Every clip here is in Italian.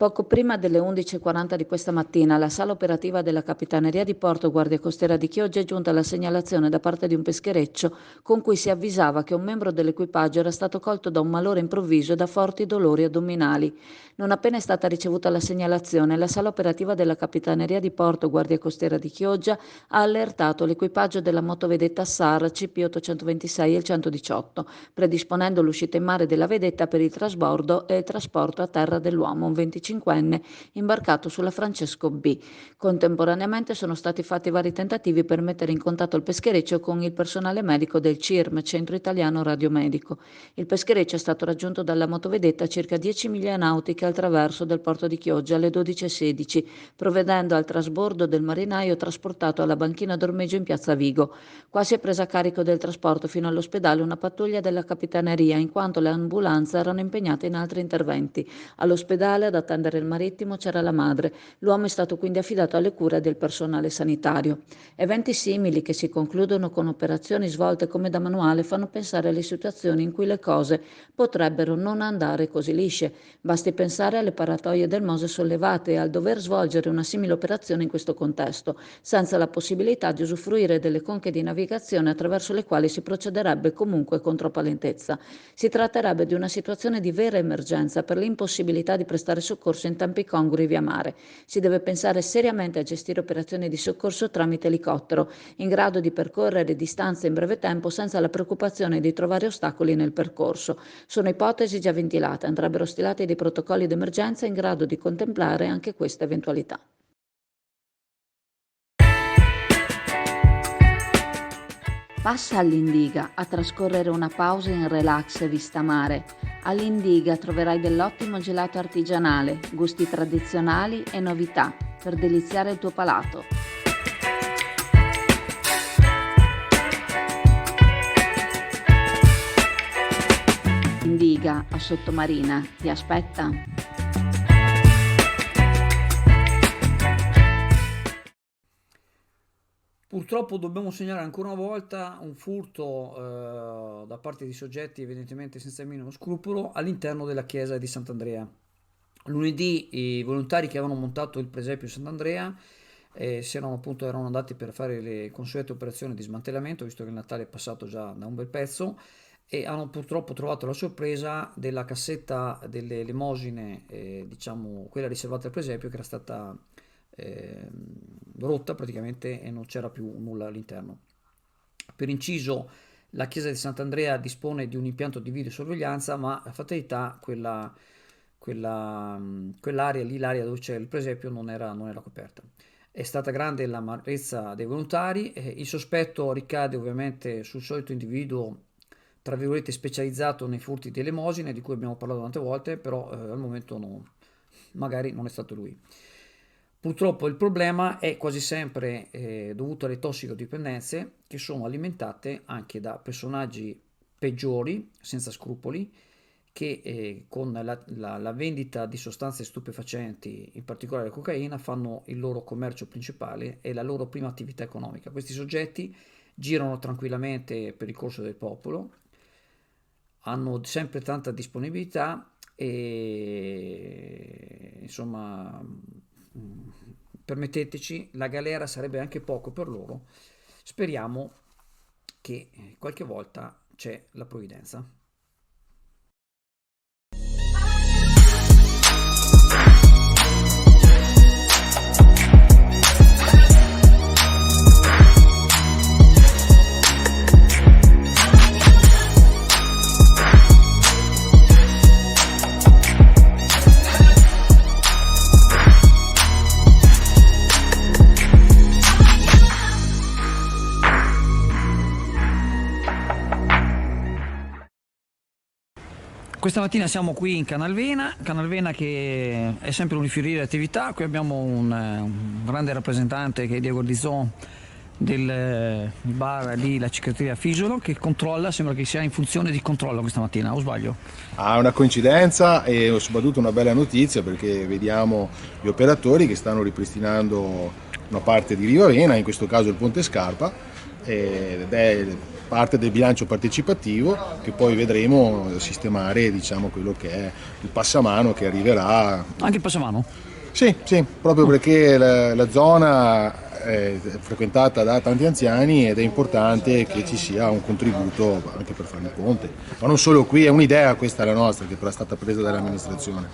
Poco prima delle 11:40 di questa mattina, alla sala operativa della Capitaneria di Porto Guardia Costiera di Chioggia è giunta la segnalazione da parte di un peschereccio con cui si avvisava che un membro dell'equipaggio era stato colto da un malore improvviso e da forti dolori addominali. Non appena è stata ricevuta la segnalazione, la sala operativa della Capitaneria di Porto Guardia Costiera di Chioggia ha allertato l'equipaggio della motovedetta SAR CP826 e il 118, predisponendo l'uscita in mare della vedetta per il trasbordo e il trasporto a terra dell'uomo, un 25enne imbarcato sulla Francesco B. Contemporaneamente sono stati fatti vari tentativi per mettere in contatto il peschereccio con il personale medico del CIRM, Centro Italiano Radiomedico. Il peschereccio è stato raggiunto dalla motovedetta a circa 10 miglia nautiche al traverso del porto di Chioggia alle 12:16, provvedendo al trasbordo del marinaio trasportato alla banchina d'ormeggio in piazza Vigo. Qua si è presa carico del trasporto fino all'ospedale una pattuglia della Capitaneria, in quanto le ambulanze erano impegnate in altri interventi. All'ospedale, ad attendere il marittimo, c'era la madre. L'uomo è stato quindi affidato alle cure del personale sanitario. Eventi simili, che si concludono con operazioni svolte come da manuale, fanno pensare alle situazioni in cui le cose potrebbero non andare così lisce. Basti pensare alle paratoie del Mose sollevate e al dover svolgere una simile operazione in questo contesto, senza la possibilità di usufruire delle conche di navigazione attraverso le quali si procederebbe comunque con troppa lentezza. Si tratterebbe di una situazione di vera emergenza per l'impossibilità di prestare soccorso in tempi congrui via mare. Si deve pensare seriamente a gestire operazioni di soccorso tramite elicottero, in grado di percorrere distanze in breve tempo senza la preoccupazione di trovare ostacoli nel percorso. Sono ipotesi già ventilate, andrebbero stilati dei protocolli d'emergenza in grado di contemplare anche questa eventualità. Passa all'Indiga a trascorrere una pausa in relax e vista mare. All'Indiga troverai dell'ottimo gelato artigianale, gusti tradizionali e novità per deliziare il tuo palato. Indiga a Sottomarina ti aspetta. Purtroppo dobbiamo segnalare ancora una volta un furto da parte di soggetti evidentemente senza il minimo scrupolo all'interno della chiesa di Sant'Andrea. Lunedì i volontari che avevano montato il presepio Sant'Andrea erano andati per fare le consuete operazioni di smantellamento, visto che il Natale è passato già da un bel pezzo, e hanno purtroppo trovato la sorpresa della cassetta delle elemosine, diciamo quella riservata al presepio, che era stata rotta praticamente e non c'era più nulla all'interno. Per inciso, la chiesa di Sant'Andrea dispone di un impianto di videosorveglianza, ma la fatalità, quell'area lì, l'area dove c'è il presepio, non era coperta. È stata grande l'amarezza dei volontari, il sospetto ricade ovviamente sul solito individuo, tra virgolette, specializzato nei furti di elemosine, di cui abbiamo parlato tante volte, però al momento magari non è stato lui. Purtroppo il problema è quasi sempre dovuto alle tossicodipendenze, che sono alimentate anche da personaggi peggiori, senza scrupoli, che con la vendita di sostanze stupefacenti, in particolare la cocaina, fanno il loro commercio principale e la loro prima attività economica. Questi soggetti girano tranquillamente per il corso del popolo, hanno sempre tanta disponibilità e insomma, permetteteci, la galera sarebbe anche poco per loro. Speriamo che qualche volta c'è la provvidenza. Questa mattina siamo qui in Canalvena che è sempre un rifiorire di attività. Qui abbiamo un grande rappresentante che è Diego Ardizon del bar lì, la ciccheteria Fisolo, che controlla, sembra che sia in funzione di controllo questa mattina, o sbaglio? Ha una coincidenza e soprattutto una bella notizia, perché vediamo gli operatori che stanno ripristinando una parte di Riva Vena, in questo caso il Ponte Scarpa, ed è parte del bilancio partecipativo che poi vedremo sistemare, diciamo, quello che è il passamano che arriverà. Anche il passamano? Sì, sì, proprio perché la zona è frequentata da tanti anziani ed è importante che ci sia un contributo anche per fare il ponte. Ma non solo qui, è un'idea questa la nostra, che però è stata presa dall'amministrazione.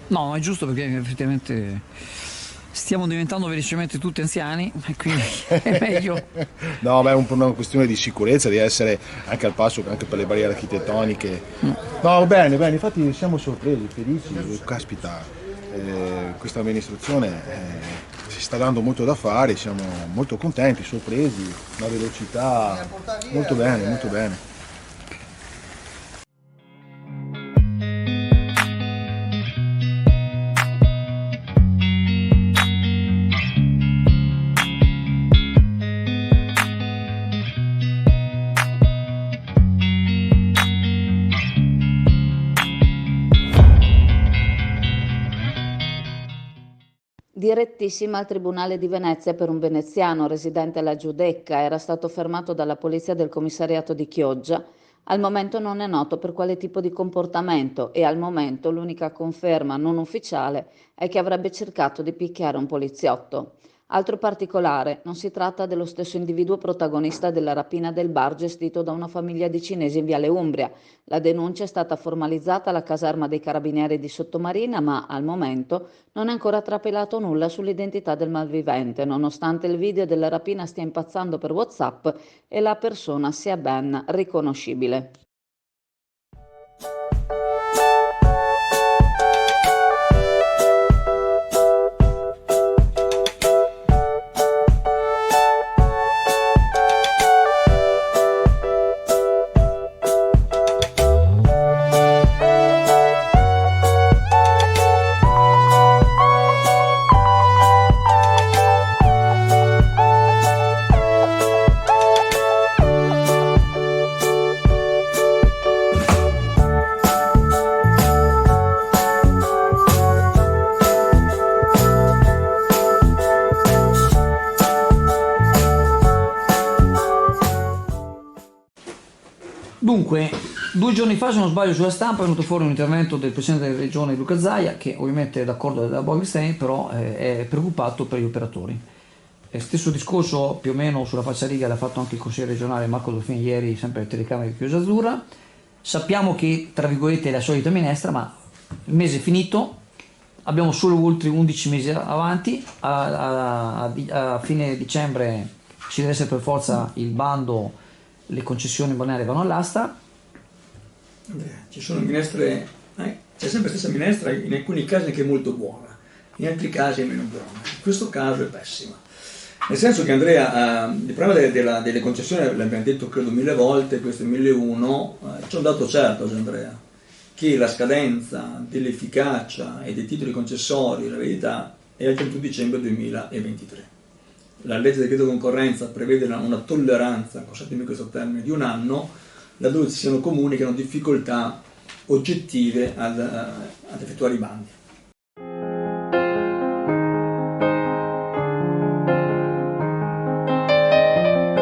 No, è giusto perché effettivamente stiamo diventando velocemente tutti anziani e quindi è meglio. No, ma è una questione di sicurezza, di essere anche al passo anche per le barriere architettoniche. No, va bene, bene, infatti siamo sorpresi, felici, caspita, questa amministrazione si sta dando molto da fare, siamo molto contenti, sorpresi, una velocità molto bene, molto bene. Direttissima al Tribunale di Venezia per un veneziano residente alla Giudecca, era stato fermato dalla polizia del commissariato di Chioggia. Al momento non è noto per quale tipo di comportamento e al momento l'unica conferma non ufficiale è che avrebbe cercato di picchiare un poliziotto. Altro particolare, non si tratta dello stesso individuo protagonista della rapina del bar gestito da una famiglia di cinesi in Viale Umbria. La denuncia è stata formalizzata alla caserma dei Carabinieri di Sottomarina, ma al momento non è ancora trapelato nulla sull'identità del malvivente, nonostante il video della rapina stia impazzando per WhatsApp e la persona sia ben riconoscibile. Dunque, 2 giorni fa, se non sbaglio, sulla stampa è venuto fuori un intervento del presidente della regione Luca Zaia, che ovviamente è d'accordo della Bolkestein, però è preoccupato per gli operatori. Stesso discorso più o meno sulla falsariga l'ha fatto anche il consigliere regionale Marco Dolfini ieri, sempre alle telecamere di Chiusa Azzurra. Sappiamo che, tra virgolette, è la solita minestra, ma il mese è finito, abbiamo solo oltre 11 mesi avanti, a fine dicembre ci deve essere per forza il bando, le concessioni balneari vanno all'asta. Ci sono minestre, c'è sempre la stessa minestra, in alcuni casi anche molto buona, in altri casi è meno buona. In questo caso è pessima. Nel senso che Andrea, il problema delle concessioni l'abbiamo detto credo 1000 volte, questo è 1001, c'è un dato certo, Andrea, che la scadenza dell'efficacia e dei titoli concessori, la verità, è al 31 dicembre 2023. La legge del decreto concorrenza prevede una tolleranza, consentitemi questo termine, di 1 anno, laddove ci siano comuni che hanno difficoltà oggettive ad effettuare i bandi.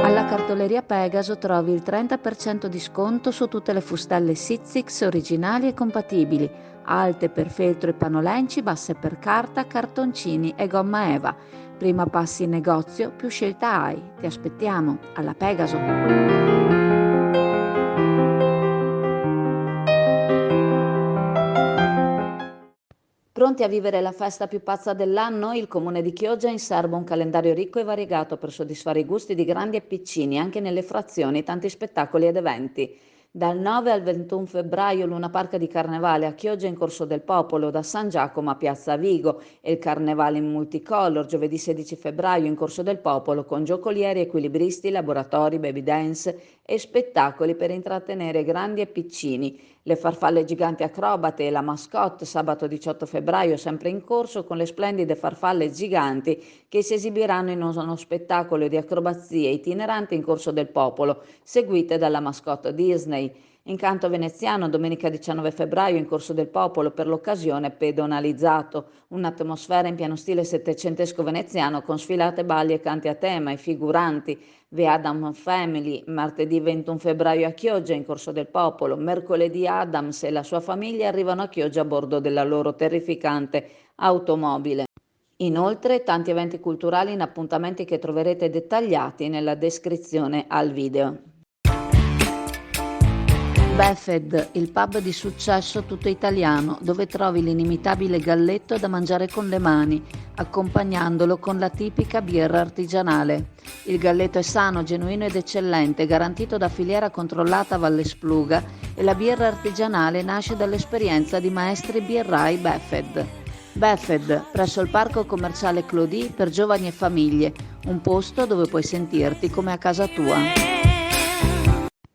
Alla cartoleria Pegaso trovi il 30% di sconto su tutte le fustelle Sizzix originali e compatibili, alte per feltro e panolenci, basse per carta, cartoncini e gomma Eva. Prima passi in negozio, più scelta hai. Ti aspettiamo alla Pegaso. Pronti a vivere la festa più pazza dell'anno? Il Comune di Chioggia ha in serbo un calendario ricco e variegato per soddisfare i gusti di grandi e piccini, anche nelle frazioni, tanti spettacoli ed eventi. Dal 9 al 21 febbraio Luna Park di Carnevale a Chioggia in Corso del Popolo, da San Giacomo a Piazza Vigo e il Carnevale in Multicolor giovedì 16 febbraio in Corso del Popolo con giocolieri, equilibristi, laboratori, baby dance e spettacoli per intrattenere grandi e piccini. Le farfalle giganti acrobate e la mascotte sabato 18 febbraio sempre in corso con le splendide farfalle giganti che si esibiranno in uno spettacolo di acrobazie itineranti in Corso del Popolo, seguite dalla mascotte Disney. Incanto veneziano domenica 19 febbraio in Corso del Popolo, per l'occasione pedonalizzato. Un'atmosfera in pieno stile settecentesco veneziano con sfilate, balli e canti a tema. I figuranti The Adam Family, martedì 21 febbraio a Chioggia in Corso del Popolo. Mercoledì Adams e la sua famiglia arrivano a Chioggia a bordo della loro terrificante automobile. Inoltre tanti eventi culturali in appuntamenti che troverete dettagliati nella descrizione al video. Befed, il pub di successo tutto italiano, dove trovi l'inimitabile galletto da mangiare con le mani, accompagnandolo con la tipica birra artigianale. Il galletto è sano, genuino ed eccellente, garantito da filiera controllata Valle Spluga, e la birra artigianale nasce dall'esperienza di maestri birrai Befed. Befed, presso il parco commerciale Clodì per giovani e famiglie, un posto dove puoi sentirti come a casa tua.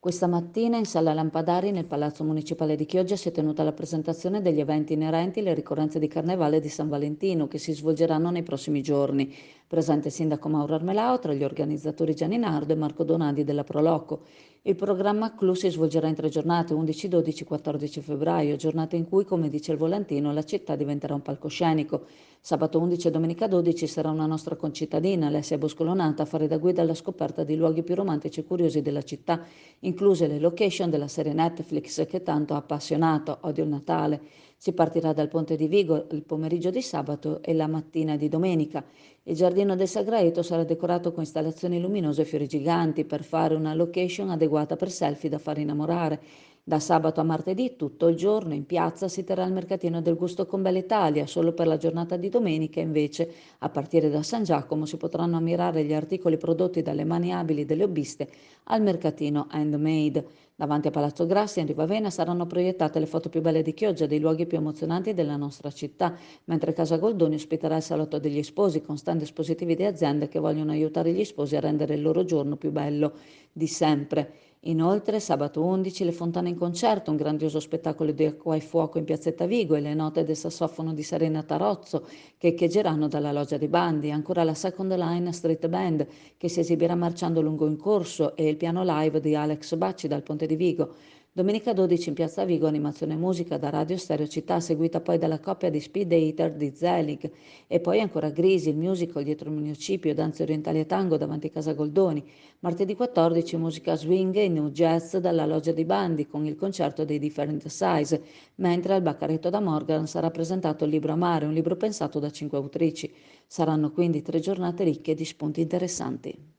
Questa mattina in Sala Lampadari nel Palazzo Municipale di Chioggia si è tenuta la presentazione degli eventi inerenti alle ricorrenze di Carnevale di San Valentino che si svolgeranno nei prossimi giorni. Presente il sindaco Mauro Armelao, tra gli organizzatori Gianni Nardo e Marco Donadi della Proloco. Il programma CLU si svolgerà in 3 giornate, 11, 12, 14 febbraio, giornate in cui, come dice il volantino, la città diventerà un palcoscenico. Sabato 11 e domenica 12 sarà una nostra concittadina, Alessia Boscolonata, a fare da guida alla scoperta dei luoghi più romantici e curiosi della città, incluse le location della serie Netflix che tanto ha appassionato, Odio il Natale. Si partirà dal Ponte di Vigo il pomeriggio di sabato e la mattina di domenica. Il giardino del Sagraeto sarà decorato con installazioni luminose e fiori giganti per fare una location adeguata per selfie da far innamorare. Da sabato a martedì, tutto il giorno, in piazza si terrà il mercatino del gusto con Bella Italia. Solo per la giornata di domenica, invece, a partire da San Giacomo, si potranno ammirare gli articoli prodotti dalle mani abili delle hobbiste al mercatino Handmade. Davanti a Palazzo Grassi, in Rivavena, saranno proiettate le foto più belle di Chioggia, dei luoghi più emozionanti della nostra città, mentre Casa Goldoni ospiterà il Salotto degli Sposi, con stand espositivi di aziende che vogliono aiutare gli sposi a rendere il loro giorno più bello di sempre. Inoltre, sabato 11, le Fontane in concerto, un grandioso spettacolo di acqua e fuoco in Piazzetta Vigo e le note del sassofono di Serena Tarozzo che echeggeranno dalla Loggia dei Bandi, ancora la Second Line Street Band che si esibirà marciando lungo in corso e il piano live di Alex Bacci dal Ponte di Vigo. Domenica 12 in Piazza Vigo, animazione e musica da Radio Stereo Città, seguita poi dalla coppia di Speed Eater di Zelig, e poi ancora Grisi, il musical dietro il municipio, danze orientali e tango davanti a Casa Goldoni. Martedì 14 musica swing e new jazz dalla Loggia dei Bandi con il concerto dei Different Size, mentre al Baccaretto da Morgan sarà presentato il libro Amare, un libro pensato da 5 autrici. Saranno quindi 3 giornate ricche di spunti interessanti.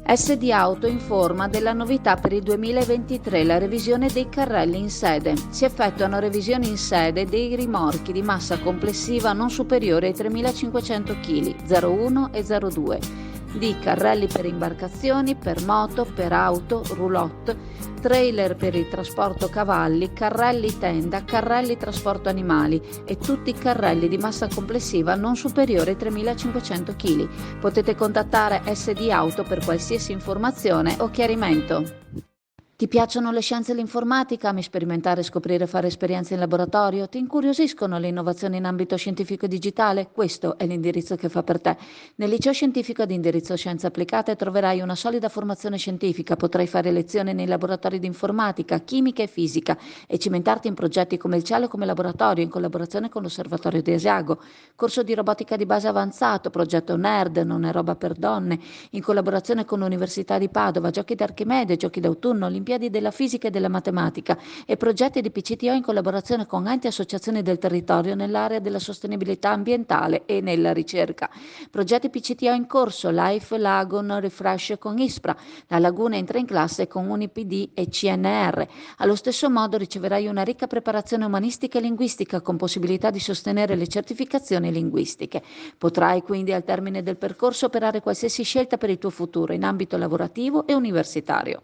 SD Auto informa della novità per il 2023, la revisione dei carrelli in sede. Si effettuano revisioni in sede dei rimorchi di massa complessiva non superiore ai 3.500 kg, 01 e 02, di carrelli per imbarcazioni, per moto, per auto, roulotte, trailer per il trasporto cavalli, carrelli tenda, carrelli trasporto animali e tutti i carrelli di massa complessiva non superiore ai 3.500 kg. Potete contattare SD Auto per qualsiasi informazione o chiarimento. Ti piacciono le scienze e l'informatica? Ami sperimentare, scoprire e fare esperienze in laboratorio? Ti incuriosiscono le innovazioni in ambito scientifico e digitale? Questo è l'indirizzo che fa per te. Nel liceo scientifico ad indirizzo Scienze Applicate troverai una solida formazione scientifica, potrai fare lezioni nei laboratori di informatica, chimica e fisica e cimentarti in progetti come il cielo come laboratorio in collaborazione con l'Osservatorio di Asiago, corso di robotica di base avanzato, progetto NERD, non è roba per donne, in collaborazione con l'Università di Padova, giochi d'Archimede, giochi d'autunno, Olimpiadi della fisica e della matematica e progetti di PCTO in collaborazione con enti e associazioni del territorio nell'area della sostenibilità ambientale e nella ricerca. Progetti PCTO in corso, Life Lagoon Refresh con ISPRA, la Laguna entra in classe con UniPD e CNR. Allo stesso modo riceverai una ricca preparazione umanistica e linguistica con possibilità di sostenere le certificazioni linguistiche. Potrai quindi al termine del percorso operare qualsiasi scelta per il tuo futuro in ambito lavorativo e universitario.